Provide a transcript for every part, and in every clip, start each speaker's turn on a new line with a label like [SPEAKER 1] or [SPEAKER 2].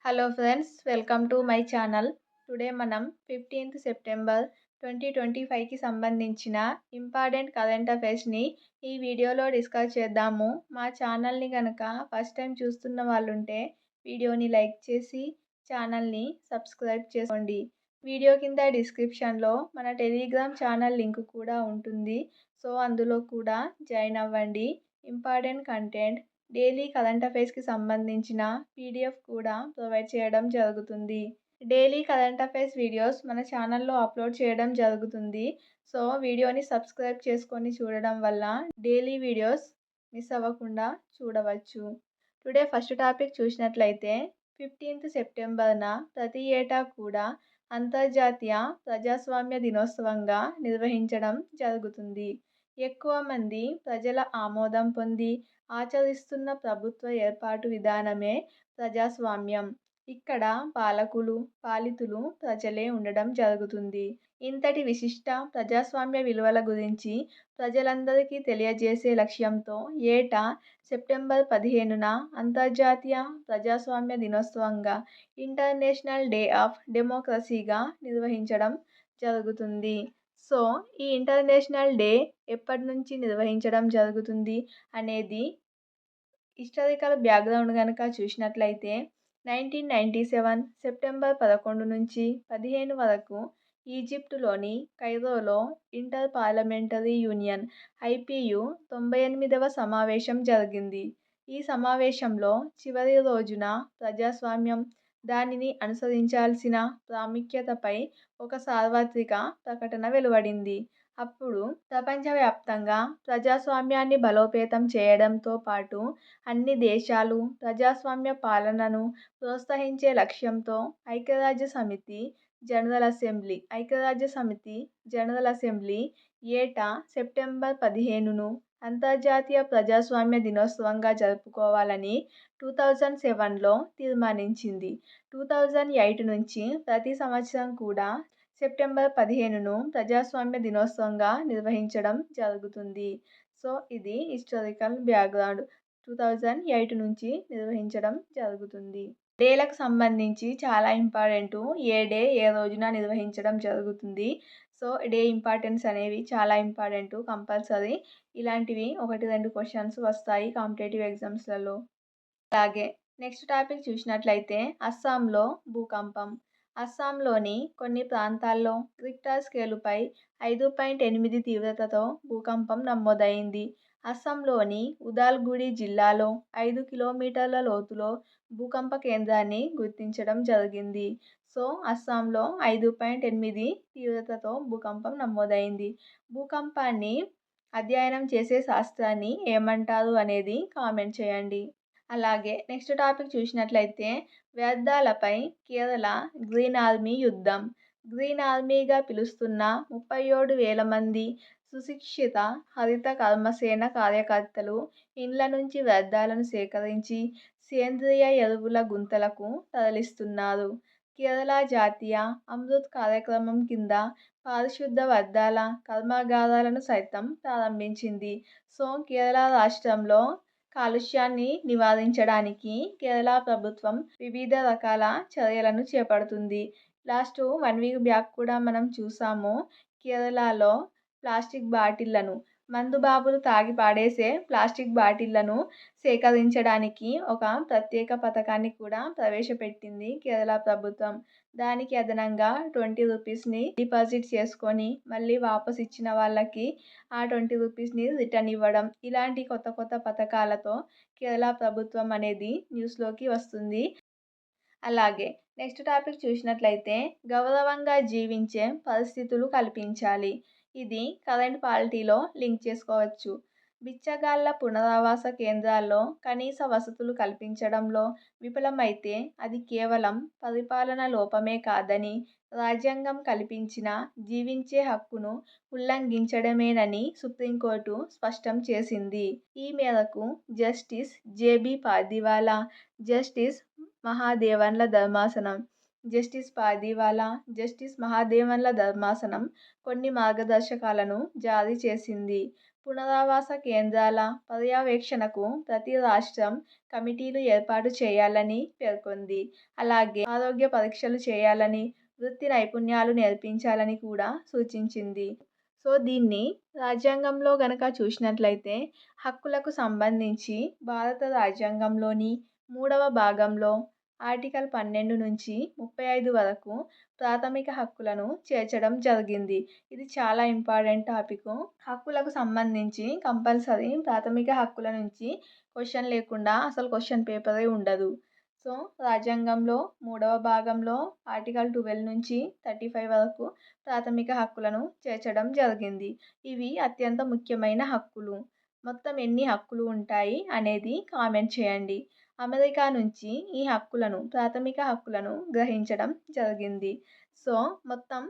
[SPEAKER 1] Hello friends, welcome to my channel. Today మనం 15th September 2025కి సంబంధించిన important current అఫైర్స్ని ఈ వీడియోలో డిస్కస్ చేద్దాము. మా ఛానల్ని కనుక ఫస్ట్ టైం చూస్తున్న వాళ్ళుంటే వీడియోని లైక్ చేసి ఛానల్ని సబ్స్క్రైబ్ చేసుకోండి. వీడియో కింద డిస్క్రిప్షన్లో మన టెలిగ్రామ్ ఛానల్ లింక్ కూడా ఉంటుంది. సో అందులో కూడా జాయిన్ అవ్వండి. ఇంపార్టెంట్ కంటెంట్, డైలీ కరెంట్ అఫైర్స్కి సంబంధించిన పీడిఎఫ్ కూడా ప్రొవైడ్ చేయడం జరుగుతుంది. డైలీ కరెంట్ అఫైర్స్ వీడియోస్ మన ఛానల్లో అప్లోడ్ చేయడం జరుగుతుంది. సో వీడియోని సబ్స్క్రైబ్ చేసుకొని చూడడం వల్ల డైలీ వీడియోస్ మిస్ అవ్వకుండా చూడవచ్చు. టుడే ఫస్ట్ టాపిక్ చూసినట్లయితే 15th సెప్టెంబర్న ప్రతి ఏటా కూడా అంతర్జాతీయ ప్రజాస్వామ్య దినోత్సవంగా నిర్వహించడం జరుగుతుంది. ఎక్కువ మంది ప్రజల ఆమోదం పొంది ఆచరిస్తున్న ప్రభుత్వ ఏర్పాటు విధానమే ప్రజాస్వామ్యం. ఇక్కడ పాలితులు ప్రజలే ఉండడం జరుగుతుంది. ఇంతటి విశిష్ట ప్రజాస్వామ్య విలువల గురించి ప్రజలందరికీ తెలియజేసే లక్ష్యంతో ఏటా సెప్టెంబర్ 15న అంతర్జాతీయ ప్రజాస్వామ్య దినోత్సవంగా, ఇంటర్నేషనల్ డే ఆఫ్ డెమోక్రసీగా నిర్వహించడం జరుగుతుంది. సో ఈ ఇంటర్నేషనల్ డే ఎప్పటి నుంచి నిర్వహించడం జరుగుతుంది అనేది హిస్టారికల్ బ్యాక్గ్రౌండ్ కనుక చూసినట్లయితే 1997 సెప్టెంబర్ 11 నుంచి 15 వరకు ఈజిప్టులోని కైరోలో ఇంటర్ పార్లమెంటరీ యూనియన్ ఐపియు 98వ సమావేశం జరిగింది. ఈ సమావేశంలో చివరి రోజున ప్రజాస్వామ్యం, దానిని అనుసరించాల్సిన ప్రాముఖ్యతపై ఒక సార్వత్రిక ప్రకటన వెలువడింది. అప్పుడు ప్రపంచవ్యాప్తంగా ప్రజాస్వామ్యాన్ని బలోపేతం చేయడంతో పాటు అన్ని దేశాలు ప్రజాస్వామ్య పాలనను ప్రోత్సహించే లక్ష్యంతో ఐక్యరాజ్యసమితి జనరల్ అసెంబ్లీ ఏటా సెప్టెంబర్ 15ను అంతర్జాతీయ ప్రజాస్వామ్య దినోత్సవంగా జరుపుకోవాలని 2007లో తీర్మానించింది. 2008 నుంచి ప్రతి సంవత్సరం కూడా సెప్టెంబర్ 15ను ప్రజాస్వామ్య దినోత్సవంగా నిర్వహించడం జరుగుతుంది. సో ఇది హిస్టారికల్ బ్యాక్గ్రౌండ్. 2008 నుంచి నిర్వహించడం జరుగుతుంది. డేలకు సంబంధించి చాలా ఇంపార్టెంట్. ఏ డే ఏ రోజున నిర్వహించడం జరుగుతుంది. సో డే ఇంపార్టెన్స్ అనేవి చాలా ఇంపార్టెంట్, కంపల్సరీ. ఇలాంటివి 1-2 క్వశ్చన్స్ వస్తాయి కాంపిటేటివ్ ఎగ్జామ్స్లలో. అలాగే నెక్స్ట్ టాపిక్ చూసినట్లయితే అస్సాంలో భూకంపం. అస్సాంలోని కొన్ని ప్రాంతాల్లో రిక్టర్ స్కేలుపై 5.8 తీవ్రతతో భూకంపం నమోదైంది. అస్సాంలోని ఉదాల్గురి జిల్లాలో 5 కిలోమీటర్ల లోతులో భూకంప కేంద్రాన్ని గుర్తించడం జరిగింది. సో అస్సాంలో 5.8 తీవ్రతతో భూకంపం నమోదైంది. భూకంపాన్ని అధ్యయనం చేసే శాస్త్రాన్ని ఏమంటారు అనేది కామెంట్ చేయండి. అలాగే నెక్స్ట్ టాపిక్ చూసినట్లయితే వ్యర్థాలపై కేరళ గ్రీన్ ఆర్మీ యుద్ధం. గ్రీన్ ఆర్మీగా పిలుస్తున్న 37,000 మంది సుశిక్షిత హరిత కర్మసేన కార్యకర్తలు ఇండ్ల నుంచి వ్యర్థాలను సేకరించి సేంద్రియ ఎరువుల గుంతలకు తరలిస్తున్నారు. కేరళ జాతీయ అమృత్ కార్యక్రమం కింద పారిశుద్ధ వ్యర్థాల కర్మాగారాలను సైతం ప్రారంభించింది. సో కేరళ రాష్ట్రంలో కాలుష్యాన్ని నివారించడానికి కేరళ ప్రభుత్వం వివిధ రకాల చర్యలను చేపడుతుంది. లాస్ట్ 1 వీక్ బ్యాక్ కూడా మనం చూసాము. కేరళలో ప్లాస్టిక్ బాటిళ్లను, మందుబాబులు తాగి పాడేసే ప్లాస్టిక్ బాటిళ్లను సేకరించడానికి ఒక ప్రత్యేక పథకాన్ని కూడా ప్రవేశపెట్టింది కేరళ ప్రభుత్వం. దానికి అదనంగా 20 రూపీస్ని డిపాజిట్ చేసుకొని మళ్ళీ వాపస్ ఇచ్చిన వాళ్ళకి ఆ 20 రూపీస్ని రిటర్న్ ఇవ్వడం, ఇలాంటి కొత్త కొత్త పథకాలతో కేరళ ప్రభుత్వం అనేది న్యూస్లోకి వస్తుంది. అలాగే నెక్స్ట్ టాపిక్ చూసినట్లయితే గౌరవంగా జీవించే పరిస్థితులు కల్పించాలి. ఇది కరెంట్ పాలిటీలో లింక్ చేసుకోవచ్చు. బిచ్చగాళ్ల పునరావాస కేంద్రాల్లో కనీస వసతులు కల్పించడంలో విఫలమైతే అది కేవలం పరిపాలన లోపమే కాదని, రాజ్యాంగం కల్పించిన జీవించే హక్కును ఉల్లంఘించడమేనని సుప్రీంకోర్టు స్పష్టం చేసింది. ఈ మేరకు జస్టిస్ జెబి పార్దీవాలా, జస్టిస్ మహాదేవన్ల ధర్మాసనం కొన్ని మార్గదర్శకాలను జారీ చేసింది. పునరావాస కేంద్రాల పర్యవేక్షణకు ప్రతి రాష్ట్రం కమిటీలు ఏర్పాటు చేయాలని పేర్కొంది. అలాగే ఆరోగ్య పరీక్షలు చేయాలని, వృత్తి నైపుణ్యాలు నేర్పించాలని కూడా సూచించింది. సో, దీన్ని రాజ్యాంగంలో గనక చూసినట్లయితే హక్కులకు సంబంధించి భారత రాజ్యాంగంలోని 3వ భాగంలో ఆర్టికల్ 12 నుంచి 35 వరకు ప్రాథమిక హక్కులను చేర్చడం జరిగింది. ఇది చాలా ఇంపార్టెంట్ టాపిక్. హక్కులకు సంబంధించి కంపల్సరీ ప్రాథమిక హక్కుల నుంచి క్వశ్చన్ లేకుండా అసలు క్వశ్చన్ పేపరే ఉండదు. సో, రాజ్యాంగంలో 3వ భాగంలో ఆర్టికల్ 12 నుంచి 35 వరకు ప్రాథమిక హక్కులను చేర్చడం జరిగింది. ఇవి అత్యంత ముఖ్యమైన హక్కులు. మొత్తం ఎన్ని హక్కులు ఉంటాయి అనేది కామెంట్ చేయండి. అమెరికా నుంచి ఈ హక్కులను, ప్రాథమిక హక్కులను గ్రహించడం జరిగింది. సో, మొత్తం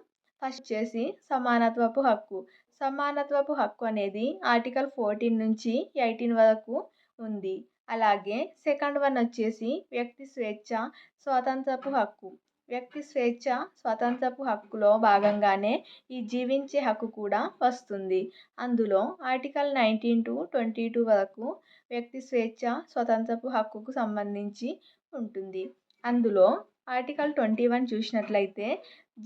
[SPEAKER 1] ఫస్ట్ వచ్చేసి సమానత్వపు హక్కు. సమానత్వపు హక్కు అనేది ఆర్టికల్ 14 నుంచి 18 వరకు ఉంది. అలాగే సెకండ్ వన్ వచ్చేసి వ్యక్తి స్వేచ్ఛ, స్వాతంత్రపు హక్కు. వ్యక్తి స్వేచ్ఛ, స్వాతంత్రపు హక్కులో భాగంగానే ఈ జీవించే హక్కు కూడా వస్తుంది. అందులో ఆర్టికల్ 19 to 22 వరకు వ్యక్తి స్వేచ్ఛ, స్వతంత్రపు హక్కుకు సంబంధించి ఉంటుంది. అందులో ఆర్టికల్ 21 చూసినట్లయితే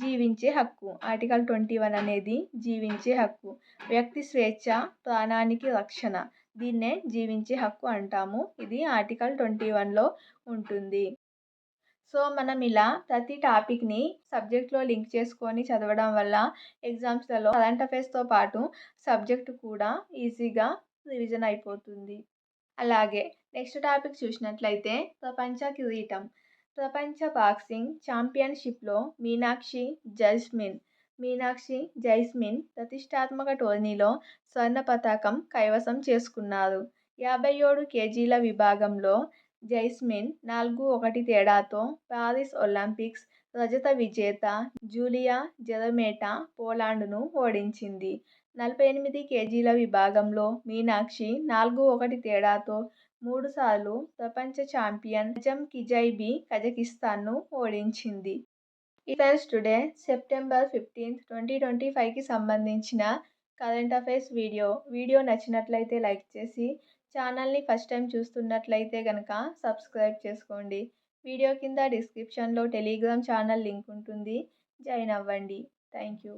[SPEAKER 1] జీవించే హక్కు. ఆర్టికల్ 21 అనేది జీవించే హక్కు. వ్యక్తి స్వేచ్ఛ, ప్రాణానికి రక్షణ. దీన్నే జీవించే హక్కు అంటాము. ఇది ఆర్టికల్ 21లో ఉంటుంది. సో, మనం ఇలా ప్రతి టాపిక్ని సబ్జెక్ట్లో లింక్ చేసుకొని చదవడం వల్ల ఎగ్జామ్స్లలో కరెంట్ అఫైర్స్తో పాటు సబ్జెక్టు కూడా ఈజీగా రివిజన్ అయిపోతుంది. అలాగే నెక్స్ట్ టాపిక్ చూసినట్లయితే ప్రపంచ కిరీటం. ప్రపంచ బాక్సింగ్ ఛాంపియన్షిప్లో మీనాక్షి జైస్మిన్ ప్రతిష్టాత్మక టోర్నీలో స్వర్ణ పతకం కైవసం చేసుకున్నారు. 57 కేజీల విభాగంలో జైస్మిన్ 4-1 తేడాతో పారిస్ ఒలింపిక్స్ రజత విజేత జూలియా జెరమేటా పోలాండ్ను ఓడించింది. 48 కేజీల విభాగంలో మీనాక్షి 4-1 తేడాతో 3 సార్లు ప్రపంచ ఛాంపియన్ నజమ్ కిజైబీ కజకిస్తాన్ను ఓడించింది. ఫ్రెండ్స్, టుడే సెప్టెంబర్ 15, 2025కి సంబంధించిన కరెంట్ అఫైర్స్ వీడియో నచ్చినట్లయితే లైక్ చేసి ఛానల్ని ఫస్ట్ టైం చూస్తున్నట్లయితే కనుక సబ్స్క్రైబ్ చేసుకోండి. వీడియో కింద డిస్క్రిప్షన్లో టెలిగ్రామ్ ఛానల్ లింక్ ఉంటుంది. జాయిన్ అవ్వండి. Thank you.